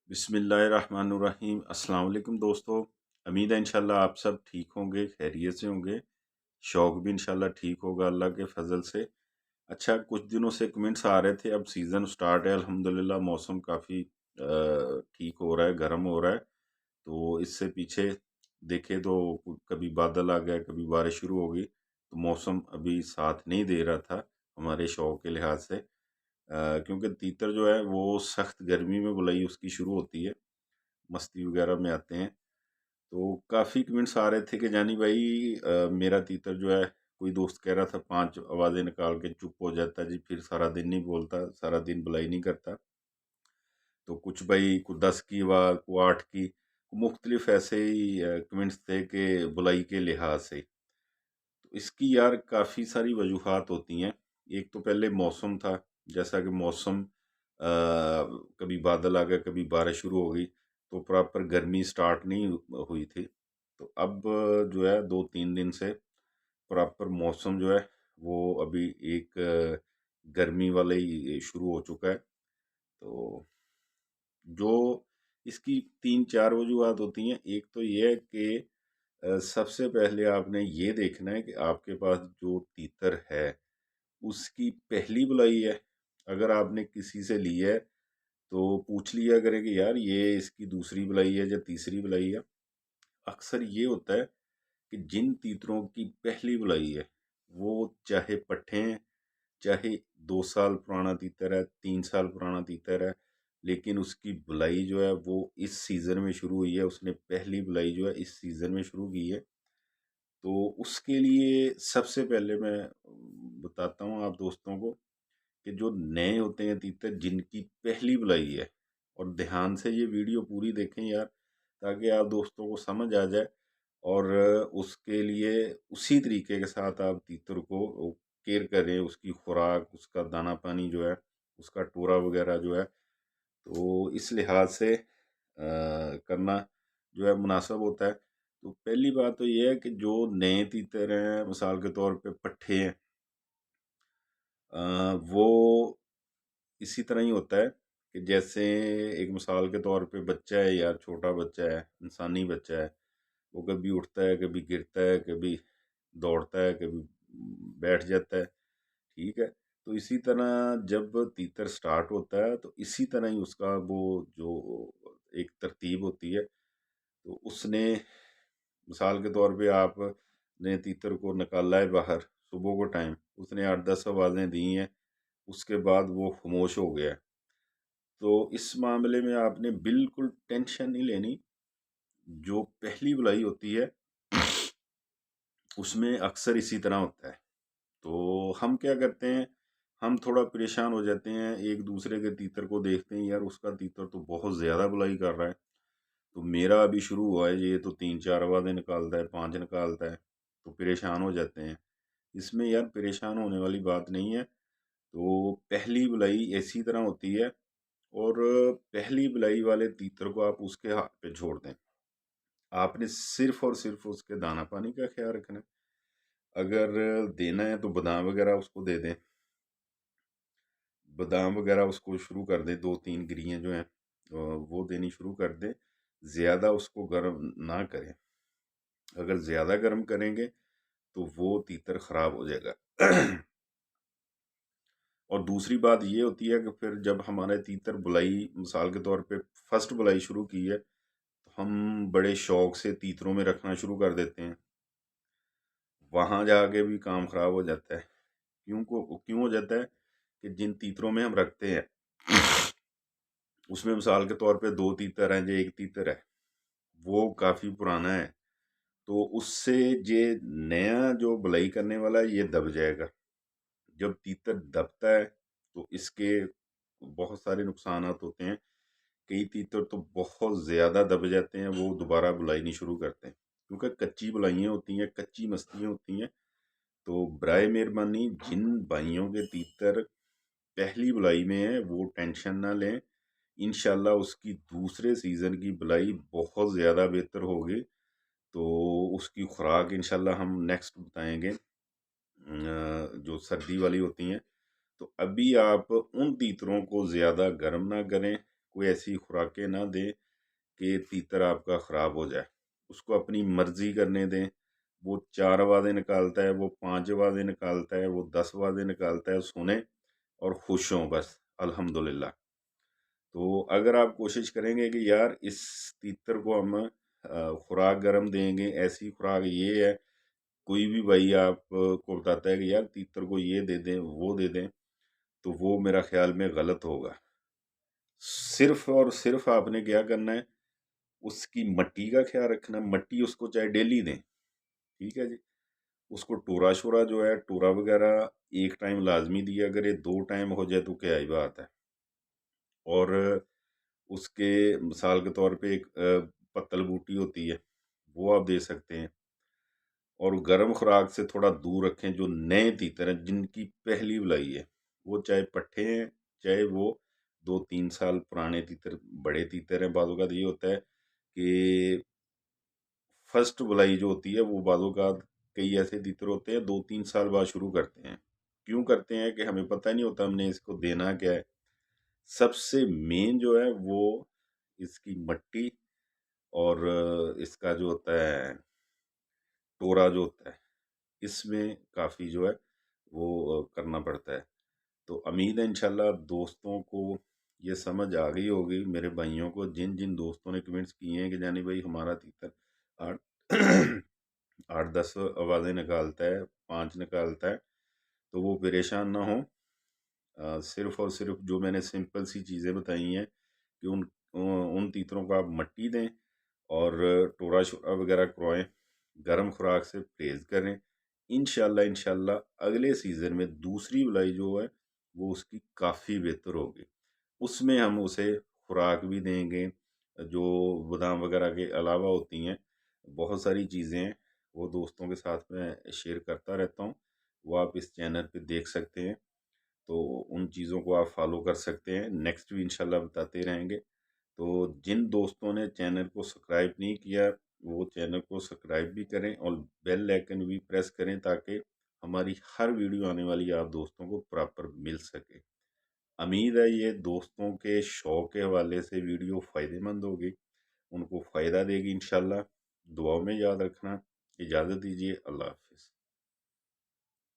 बिस्मिल्लाहिर्रहमानिर्रहीम। अस्सलाम वालेकुम दोस्तों। उम्मीद है इंशाल्लाह आप सब ठीक होंगे, खैरियत से होंगे। शौक भी इंशाल्लाह ठीक होगा अल्लाह के फजल से। अच्छा, कुछ दिनों से कमेंट्स आ रहे थे, अब सीज़न स्टार्ट है, अल्हम्दुलिल्लाह मौसम काफ़ी ठीक हो रहा है, गर्म हो रहा है। तो इससे पीछे देखे तो कभी बादल आ गया, कभी बारिश शुरू हो गई, तो मौसम अभी साथ नहीं दे रहा था हमारे शौक के लिहाज से। क्योंकि तीतर जो है वो सख्त गर्मी में बुलाई उसकी शुरू होती है, मस्ती वगैरह में आते हैं। तो काफ़ी कमेंट्स आ रहे थे कि जानी भाई मेरा तीतर जो है, कोई दोस्त कह रहा था 5 आवाज़ें निकाल के चुप हो जाता है जी, फिर सारा दिन नहीं बोलता, सारा दिन बुलाई नहीं करता। तो कुछ भाई को 10 की आवाज़, को 8 की, मुख्तलिफ ऐसे ही कमेंट्स थे कि बुलाई के लिहाज से। तो इसकी यार काफ़ी सारी वजूहात होती हैं। एक तो पहले मौसम था, जैसा कि मौसम कभी बादल आ गया, कभी बारिश शुरू हो गई, तो प्रॉपर गर्मी स्टार्ट नहीं हुई थी। तो अब जो है 2-3 दिन से प्रॉपर मौसम जो है वो अभी एक गर्मी वाला ही शुरू हो चुका है। तो जो इसकी 3-4 वजूहात होती हैं। एक तो ये है कि सबसे पहले आपने ये देखना है कि आपके पास जो तीतर है उसकी पहली बुलाई है। अगर आपने किसी से ली है तो पूछ लिया करें कि यार ये इसकी दूसरी बुलाई है या तीसरी बुलाई है। अक्सर ये होता है कि जिन तीतरों की पहली बुलाई है वो चाहे पट्ठे हैं, चाहे 2 साल पुराना तीतर है, 3 साल पुराना तीतर है, लेकिन उसकी बुलाई जो है वो इस सीज़न में शुरू हुई है, उसने पहली बुलाई जो है इस सीज़न में शुरू की है। तो उसके लिए सबसे पहले मैं बताता हूँ आप दोस्तों को कि जो नए होते हैं तीतर जिनकी पहली बुलाई है, और ध्यान से ये वीडियो पूरी देखें यार, ताकि आप दोस्तों को समझ आ जाए, और उसके लिए उसी तरीके के साथ आप तीतर को केयर करें, उसकी खुराक, उसका दाना पानी जो है, उसका टोरा वगैरह जो है, तो इस लिहाज से करना जो है मुनासिब होता है। तो पहली बात तो ये है कि जो नए तीतर हैं, मिसाल के तौर पे पट्ठे हैं, वो इसी तरह ही होता है कि जैसे एक मिसाल के तौर पे बच्चा है यार, छोटा बच्चा है, इंसानी बच्चा है, वो कभी उठता है, कभी गिरता है, कभी दौड़ता है, कभी बैठ जाता है, ठीक है। तो इसी तरह जब तीतर स्टार्ट होता है तो इसी तरह ही उसका वो जो एक तरतीब होती है। तो उसने मिसाल के तौर पे आपने तीतर को निकाला है बाहर सुबह को टाइम, उसने 8-10 आवाज़ें दी हैं, उसके बाद वो खामोश हो गया है। तो इस मामले में आपने बिल्कुल टेंशन नहीं लेनी। जो पहली बुलाई होती है उसमें अक्सर इसी तरह होता है। तो हम क्या करते हैं, हम थोड़ा परेशान हो जाते हैं, एक दूसरे के तीतर को देखते हैं, यार उसका तीतर तो बहुत ज़्यादा बुलाई कर रहा है, तो मेरा अभी शुरू हुआ है, ये तो 3-4 आवाज़ें निकालता है, 5 निकालता है, तो परेशान हो जाते हैं। इसमें यार परेशान होने वाली बात नहीं है। तो पहली बुलाई इसी तरह होती है, और पहली बुलाई वाले तीतर को आप उसके हाथ पे छोड़ दें। आपने सिर्फ़ और सिर्फ़ उसके दाना पानी का ख़्याल रखना है। अगर देना है तो बादाम वग़ैरह उसको दे दें। बादाम वग़ैरह उसको शुरू कर दें, 2-3 गिरियाँ जो हैं वो देनी शुरू कर दें। ज़्यादा उसको गर्म ना करें। अगर ज़्यादा गर्म करेंगे तो वो तीतर ख़राब हो जाएगा। और दूसरी बात ये होती है कि फिर जब हमारे तीतर बुलाई मिसाल के तौर पे फर्स्ट बुलाई शुरू की है, तो हम बड़े शौक से तीतरों में रखना शुरू कर देते हैं। वहाँ जाके भी काम ख़राब हो जाता है। क्यों हो जाता है कि जिन तीतरों में हम रखते हैं उसमें मिसाल के तौर पे 2 तीतर हैं, या 1 तीतर है, वो काफ़ी पुराना है, तो उससे ये नया जो बुलाई करने वाला है ये दब जाएगा। जब तीतर दबता है तो इसके बहुत सारे नुकसानात होते हैं। कई तीतर तो बहुत ज़्यादा दब जाते हैं, वो दोबारा बुलाई नहीं शुरू करते, क्योंकि कच्ची बुलाइयाँ होती हैं, कच्ची मस्तियाँ होती हैं। तो बराए मेहरबानी जिन भाइयों के तीतर पहली बुलाई में है वो टेंशन ना लें। इंशाल्लाह उसकी दूसरे सीज़न की बुलाई बहुत ज़्यादा बेहतर होगी। तो उसकी खुराक इंशाल्लाह हम नेक्स्ट बताएँगे, जो सर्दी वाली होती हैं। तो अभी आप उन तीतरों को ज़्यादा गर्म ना करें, कोई ऐसी खुराकें ना दें کہ تیتر آپ کا خراب ہو جائے. اس کو اپنی مرضی کرنے دیں. وہ 4 آوازیں نکالتا ہے، وہ 5 آوازیں نکالتا ہے، وہ 10 آوازیں نکالتا ہے، سنیں اور خوش ہوں بس الحمدللہ. تو اگر آپ کوشش کریں گے کہ یار اس تیتر کو ہم خوراک گرم دیں گے، ایسی خوراک یہ ہے، کوئی بھی بھائی آپ کو بتاتا ہے کہ یار تیتر کو یہ دے دیں وہ دے دیں، تو وہ میرا خیال میں غلط ہوگا. صرف اور صرف آپ نے کیا کرنا ہے، اس کی مٹی کا خیال رکھنا. مٹی اس کو چاہے ڈیلی دیں، ٹھیک ہے جی. اس کو ٹورا شورا جو ہے، ٹورا وغیرہ ایک ٹائم لازمی دیا کرے، 2 ٹائم ہو جائے تو کیا ہی بات ہے. اور اس کے مثال کے طور پہ ایک پتل بوٹی ہوتی ہے، وہ آپ دے سکتے ہیں. اور گرم خوراک سے تھوڑا دور رکھیں. جو نئے تیتر ہیں جن کی پہلی بلائی ہے، وہ چاہے پٹھے ہیں چاہے وہ 2-3 سال پرانے تیتر، بڑے تیتر ہیں. بعض اوقات یہ ہوتا ہے کہ فرسٹ بلائی جو ہوتی ہے وہ بعض اوقات کئی ایسے تیتر ہوتے ہیں 2-3 سال بعد شروع کرتے ہیں. کیوں کرتے ہیں کہ ہمیں پتہ نہیں ہوتا ہم نے اس کو دینا کیا ہے. سب سے مین جو ہے وہ اس کی مٹی اور اس کا جو ہوتا ہے ٹورا جو ہوتا ہے، اس میں کافی جو ہے وہ کرنا پڑتا ہے. تو امید ہے انشاءاللہ دوستوں کو یہ سمجھ آ گئی ہوگی، میرے بھائیوں کو جن جن دوستوں نے کمنٹس کیے ہیں کہ جانی بھائی ہمارا تیتر 8-10 آوازیں نکالتا ہے، 5 نکالتا ہے، تو وہ پریشان نہ ہوں. صرف اور صرف جو میں نے سمپل سی چیزیں بتائی ہیں کہ ان تیتروں کو آپ مٹی دیں اور ٹورا شورا وغیرہ کروائیں، گرم خوراک سے پرہیز کریں. انشاءاللہ اگلے سیزن میں دوسری بلائی جو ہے وہ اس کی کافی بہتر ہوگی. اس میں ہم اسے خوراک بھی دیں گے، جو بادام وغیرہ کے علاوہ ہوتی ہیں بہت ساری چیزیں ہیں، وہ دوستوں کے ساتھ میں شیئر کرتا رہتا ہوں. وہ آپ اس چینل پہ دیکھ سکتے ہیں، تو ان چیزوں کو آپ فالو کر سکتے ہیں. نیکسٹ بھی انشاءاللہ بتاتے رہیں گے. تو جن دوستوں نے چینل کو سبسکرائب نہیں کیا وہ چینل کو سبسکرائب بھی کریں اور بیل آئکن بھی پریس کریں تاکہ ہماری ہر ویڈیو آنے والی آپ دوستوں کو پراپر مل سکے. امید ہے یہ دوستوں کے شوق کے حوالے سے ویڈیو فائدہ مند ہوگی، ان کو فائدہ دے گی انشاءاللہ. دعاؤں میں یاد رکھنا. اجازت دیجیے، اللہ حافظ.